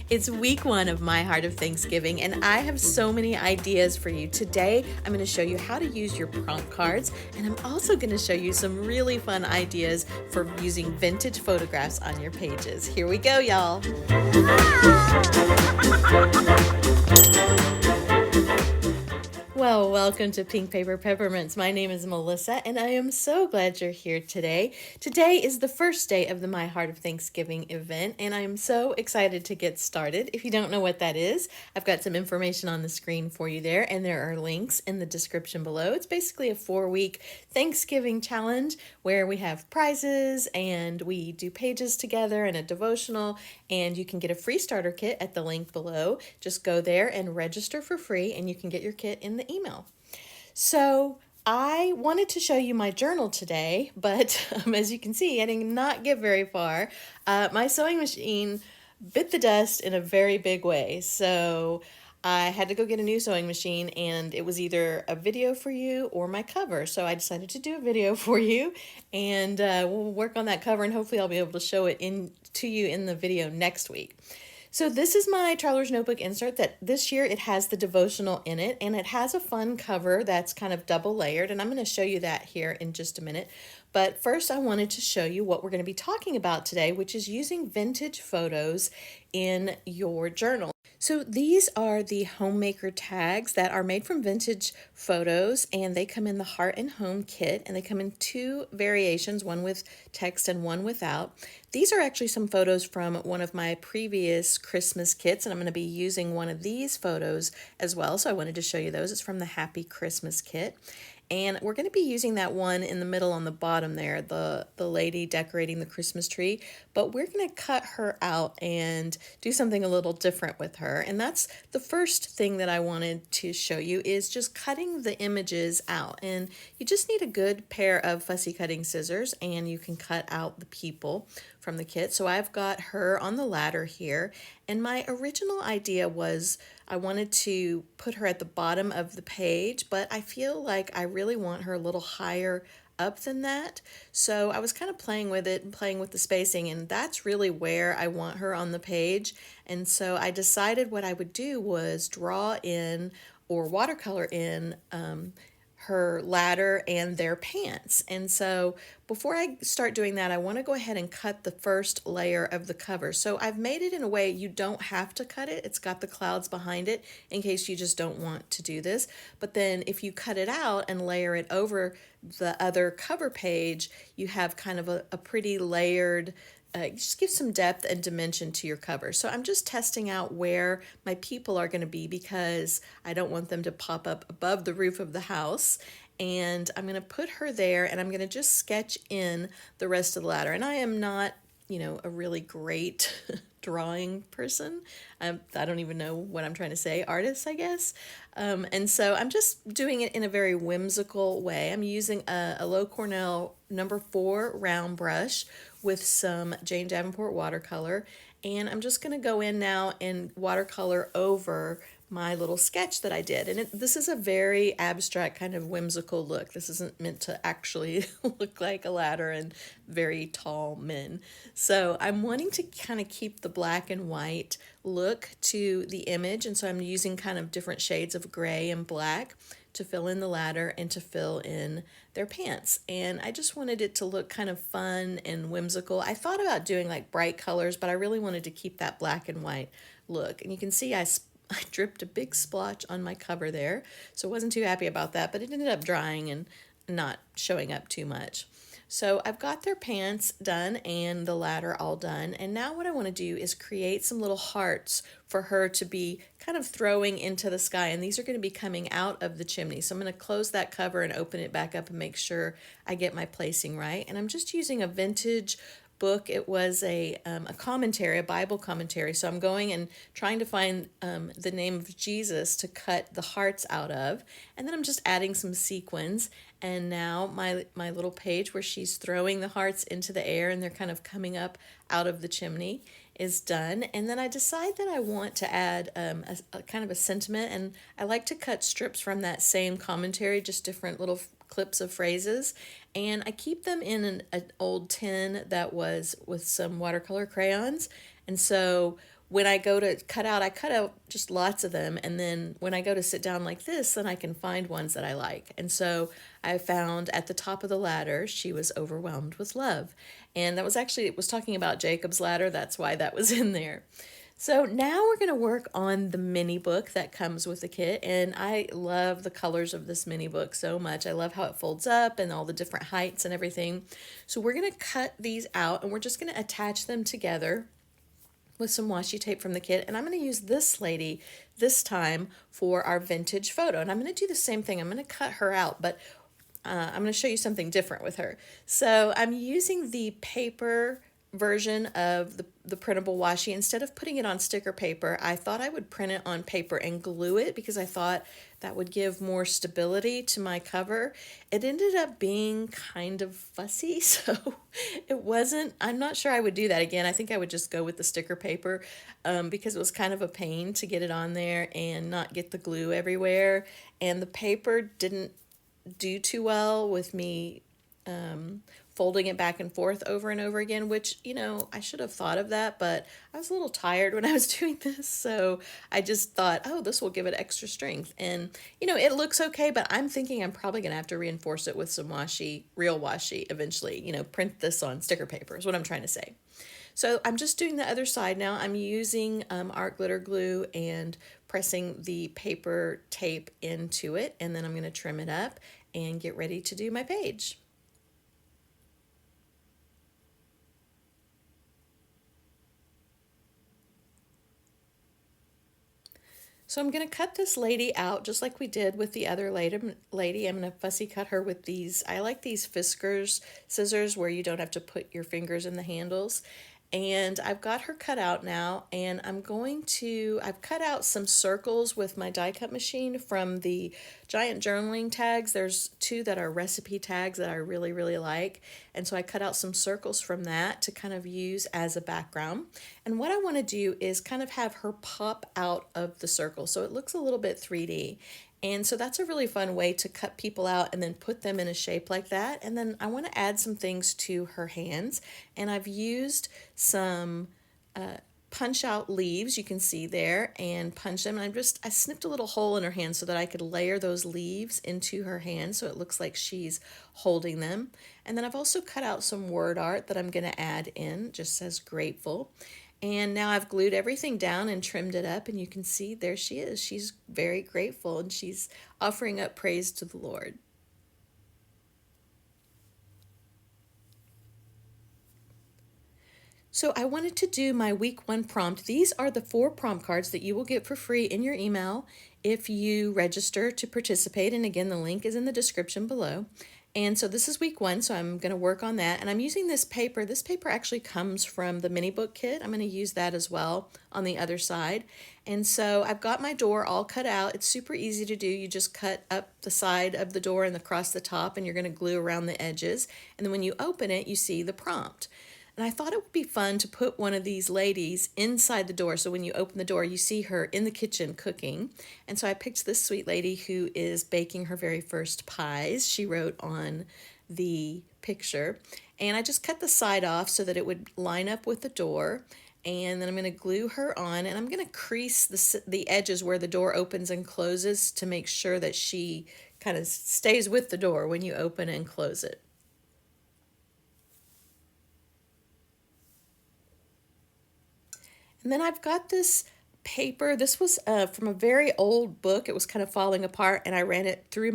It's week 1 of My Heart of Thanksgiving, and I have so many ideas for you. Today, I'm going to show you how to use your prompt cards, and I'm also going to show you some really fun ideas for using vintage photographs on your pages. Here we go, y'all. Well, welcome to Pink Paper Peppermints. My name is Melissa, and I am so glad you're here today. Today is the first day of the My Heart of Thanksgiving event, and I'm so excited to get started. If you don't know what that is, I've got some information on the screen for you there, and there are links in the description below. It's basically a 4-week Thanksgiving challenge where we have prizes and we do pages together and a devotional, and you can get a free starter kit at the link below. Just go there and register for free, and you can get your kit in the email. So I wanted to show you my journal today, but as you can see, I did not get very far. My sewing machine bit the dust in a very big way. So I had to go get a new sewing machine, and it was either a video for you or my cover. So I decided to do a video for you, and we'll work on that cover, and hopefully I'll be able to show it to you in the video next week. So this is my Traveler's Notebook insert that this year it has the devotional in it, and it has a fun cover that's kind of double layered, and I'm going to show you that here in just a minute. But first I wanted to show you what we're going to be talking about today, which is using vintage photos in your journal. So these are the homemaker tags that are made from vintage photos, and they come in the Heart and Home kit, and they come in 2 variations, one with text and one without. These are actually some photos from one of my previous Christmas kits, and I'm going to be using one of these photos as well, so I wanted to show you those. It's from the Happy Christmas kit. And we're going to be using that one in the middle on the bottom there, the lady decorating the Christmas tree. But we're going to cut her out and do something a little different with her. And that's the first thing that I wanted to show you, is just cutting the images out. And you just need a good pair of fussy cutting scissors, and you can cut out the people from the kit. So I've got her on the ladder here, and my original idea was I wanted to put her at the bottom of the page, but I feel like I really want her a little higher up than that. So I was kind of playing with it and playing with the spacing, and that's really where I want her on the page. And so I decided what I would do was draw in or watercolor in her ladder and their pants. And so before I start doing that, I want to go ahead and cut the first layer of the cover. So I've made it in a way you don't have to cut it. It's got the clouds behind it in case you just don't want to do this. But then if you cut it out and layer it over the other cover page, you have kind of a pretty layered, just give some depth and dimension to your cover. So I'm just testing out where my people are going to be, because I don't want them to pop up above the roof of the house. And I'm going to put her there, and I'm going to just sketch in the rest of the ladder. And I am not, a really great drawing person. I don't even know what I'm trying to say. Artist, I guess. And so I'm just doing it in a very whimsical way. I'm using a Low Cornell #4 round brush with some Jane Davenport watercolor, and I'm just going to go in now and watercolor over my little sketch that I did. And this is a very abstract kind of whimsical look. This isn't meant to actually look like a ladder and very tall men. So I'm wanting to kind of keep the black and white look to the image, and so I'm using kind of different shades of gray and black to fill in the ladder and to fill in their pants. And I just wanted it to look kind of fun and whimsical. I thought about doing like bright colors, but I really wanted to keep that black and white look. And you can see I dripped a big splotch on my cover there, so I wasn't too happy about that, but it ended up drying and not showing up too much. So I've got their pants done and the ladder all done, and now what I want to do is create some little hearts for her to be kind of throwing into the sky, and these are going to be coming out of the chimney. So I'm going to close that cover and open it back up and make sure I get my placing right. And I'm just using a vintage book. It was a commentary, a Bible commentary. So I'm going and trying to find the name of Jesus to cut the hearts out of. And then I'm just adding some sequins. And now my little page where she's throwing the hearts into the air and they're kind of coming up out of the chimney is done. And then I decide that I want to add a kind of a sentiment. And I like to cut strips from that same commentary, just different little clips of phrases, and I keep them in an old tin that was with some watercolor crayons. And so when I go to cut out, I cut out just lots of them. And then when I go to sit down like this, then I can find ones that I like. And so I found at the top of the ladder, she was overwhelmed with love. And that was actually, it was talking about Jacob's ladder. That's why that was in there. So now we're going to work on the mini book that comes with the kit, and I love the colors of this mini book so much. I love how it folds up and all the different heights and everything. So we're going to cut these out and we're just going to attach them together with some washi tape from the kit, and I'm going to use this lady this time for our vintage photo, and I'm going to do the same thing. I'm going to cut her out, but I'm going to show you something different with her. So I'm using the paper version of the printable washi. Instead of putting it on sticker paper, I thought I would print it on paper and glue it because I thought that would give more stability to my cover. It ended up being kind of fussy, so it wasn't, I'm not sure I would do that again. I think I would just go with the sticker paper because it was kind of a pain to get it on there and not get the glue everywhere. And the paper didn't do too well with me folding it back and forth over and over again, which, you know, I should have thought of that, but I was a little tired when I was doing this, so I just thought, oh, this will give it extra strength. And, you know, it looks okay, but I'm thinking I'm probably going to have to reinforce it with some washi, real washi eventually, you know, print this on sticker paper is what I'm trying to say. So I'm just doing the other side now. I'm using art glitter glue and pressing the paper tape into it, and then I'm going to trim it up and get ready to do my page. So I'm going to cut this lady out just like we did with the other lady. I'm going to fussy cut her with these. I like these Fiskars scissors where you don't have to put your fingers in the handles. And I've got her cut out now, and I've cut out some circles with my die cut machine from the giant journaling tags. There's two that are recipe tags that I really, really like. And so I cut out some circles from that to kind of use as a background. And what I want to do is kind of have her pop out of the circle so it looks a little bit 3D. And so that's a really fun way to cut people out and then put them in a shape like that. And then I want to add some things to her hands. And I've used some punch out leaves, you can see there, and punch them. And I snipped a little hole in her hand so that I could layer those leaves into her hand so it looks like she's holding them. And then I've also cut out some word art that I'm going to add in, just says grateful. And now I've glued everything down and trimmed it up, and you can see there she is. She's very grateful, and she's offering up praise to the Lord. So I wanted to do my week 1 prompt. These are the 4 prompt cards that you will get for free in your email if you register to participate. And again, the link is in the description below. And so this is week 1, so I'm going to work on that. And I'm using this paper. This paper actually comes from the mini book kit. I'm going to use that as well on the other side. And so I've got my door all cut out. It's super easy to do. You just cut up the side of the door and across the top, and you're going to glue around the edges. And then when you open it, you see the prompt. And I thought it would be fun to put one of these ladies inside the door. So when you open the door, you see her in the kitchen cooking. And so I picked this sweet lady who is baking her very first pies. She wrote on the picture. And I just cut the side off so that it would line up with the door. And then I'm going to glue her on. And I'm going to crease the edges where the door opens and closes to make sure that she kind of stays with the door when you open and close it. And then I've got this paper. This was from a very old book. It was kind of falling apart, and I ran it through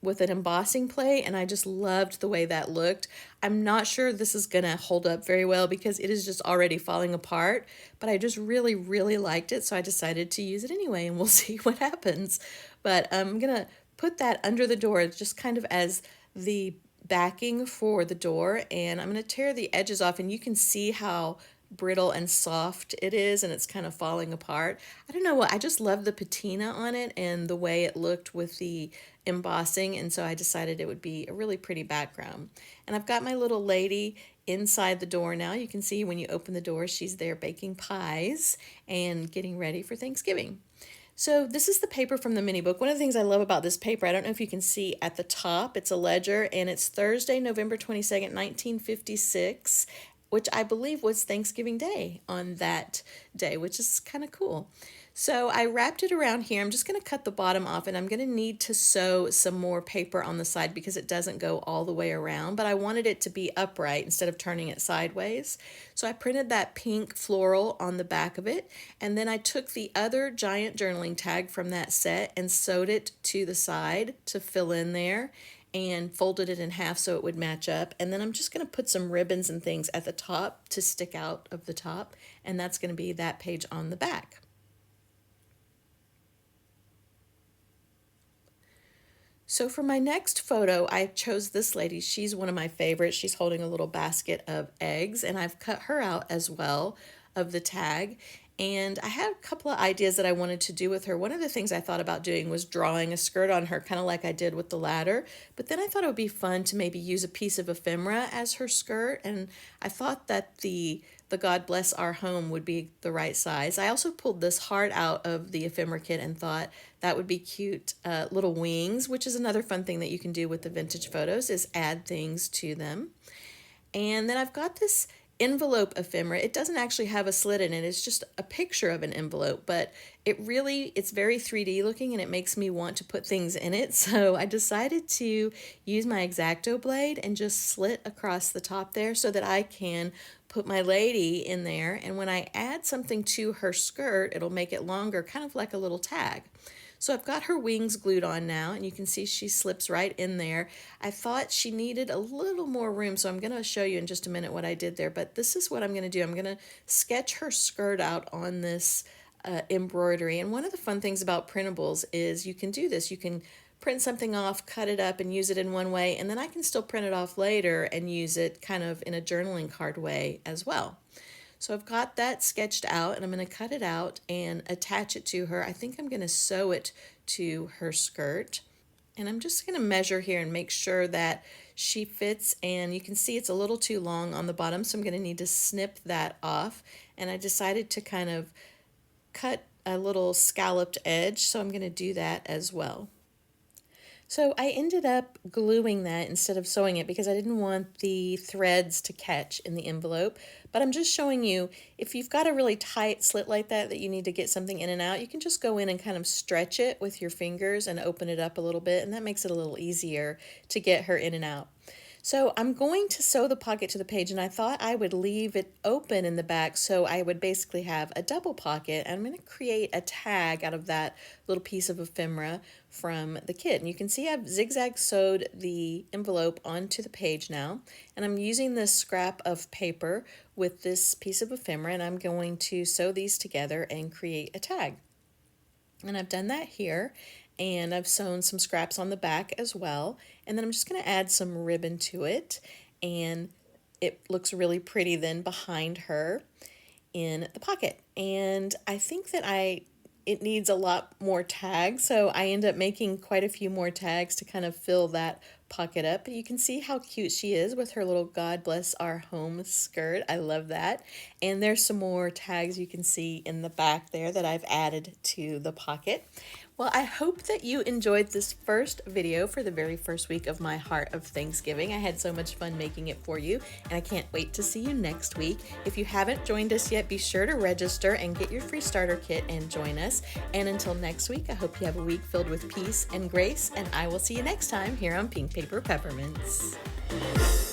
with an embossing plate, and I just loved the way that looked. I'm not sure this is going to hold up very well because it is just already falling apart, but I just really, really liked it, so I decided to use it anyway, and we'll see what happens. But I'm going to put that under the door just kind of as the backing for the door, and I'm going to tear the edges off, and you can see how brittle and soft it is, and it's kind of falling apart. I don't know what, I just love the patina on it and the way it looked with the embossing, and so I decided it would be a really pretty background. And I've got my little lady inside the door now. You can see when you open the door, she's there baking pies and getting ready for Thanksgiving. So this is the paper from the mini book. One of the things I love about this paper, I don't know if you can see at the top, it's a ledger, and it's Thursday, November 22nd, 1956. which I believe was Thanksgiving Day on that day, which is kind of cool. So I wrapped it around here. I'm just going to cut the bottom off, and I'm going to need to sew some more paper on the side because it doesn't go all the way around, but I wanted it to be upright instead of turning it sideways. So I printed that pink floral on the back of it, and then I took the other giant journaling tag from that set and sewed it to the side to fill in there, and folded it in half so it would match up. And then I'm just going to put some ribbons and things at the top to stick out of the top, and that's going to be that page on the back. So for my next photo, I chose this lady. She's one of my favorites. She's holding a little basket of eggs, and I've cut her out as well of the tag. And I had a couple of ideas that I wanted to do with her. One of the things I thought about doing was drawing a skirt on her, kind of like I did with the ladder. But then I thought it would be fun to maybe use a piece of ephemera as her skirt. And I thought that the God Bless Our Home would be the right size. I also pulled this heart out of the ephemera kit and thought that would be cute little wings, which is another fun thing that you can do with the vintage photos, is add things to them. And then I've got this envelope ephemera. It doesn't actually have a slit in it. It's just a picture of an envelope, but it's very 3D looking, and it makes me want to put things in it. So I decided to use my X-Acto blade and just slit across the top there so that I can put my lady in there. And when I add something to her skirt, it'll make it longer, kind of like a little tag. So I've got her wings glued on now, and you can see she slips right in there. I thought she needed a little more room, so I'm going to show you in just a minute what I did there. But this is what I'm going to do. I'm going to sketch her skirt out on this embroidery. And one of the fun things about printables is you can do this. You can print something off, cut it up, and use it in one way, and then I can still print it off later and use it kind of in a journaling card way as well. So I've got that sketched out, and I'm going to cut it out and attach it to her. I think I'm going to sew it to her skirt. And I'm just going to measure here and make sure that she fits. And you can see it's a little too long on the bottom, so I'm going to need to snip that off. And I decided to kind of cut a little scalloped edge, so I'm going to do that as well. So I ended up gluing that instead of sewing it because I didn't want the threads to catch in the envelope. But I'm just showing you, if you've got a really tight slit like that you need to get something in and out, you can just go in and kind of stretch it with your fingers and open it up a little bit, and that makes it a little easier to get her in and out. So I'm going to sew the pocket to the page, and I thought I would leave it open in the back so I would basically have a double pocket. And I'm going to create a tag out of that little piece of ephemera from the kit. And you can see I've zigzag sewed the envelope onto the page now, and I'm using this scrap of paper with this piece of ephemera, and I'm going to sew these together and create a tag. And I've done that here, and I've sewn some scraps on the back as well. And then I'm just going to add some ribbon to it, and it looks really pretty then behind her in the pocket. And I think that it needs a lot more tags, so I end up making quite a few more tags to kind of fill that pocket up. But you can see how cute she is with her little God Bless Our Home skirt. I love that. And there's some more tags you can see in the back there that I've added to the pocket. Well, I hope that you enjoyed this first video for the very first week of my Heart of Thanksgiving. I had so much fun making it for you, and I can't wait to see you next week. If you haven't joined us yet, be sure to register and get your free starter kit and join us. And until next week, I hope you have a week filled with peace and grace, and I will see you next time here on Pink Paper Peppermints.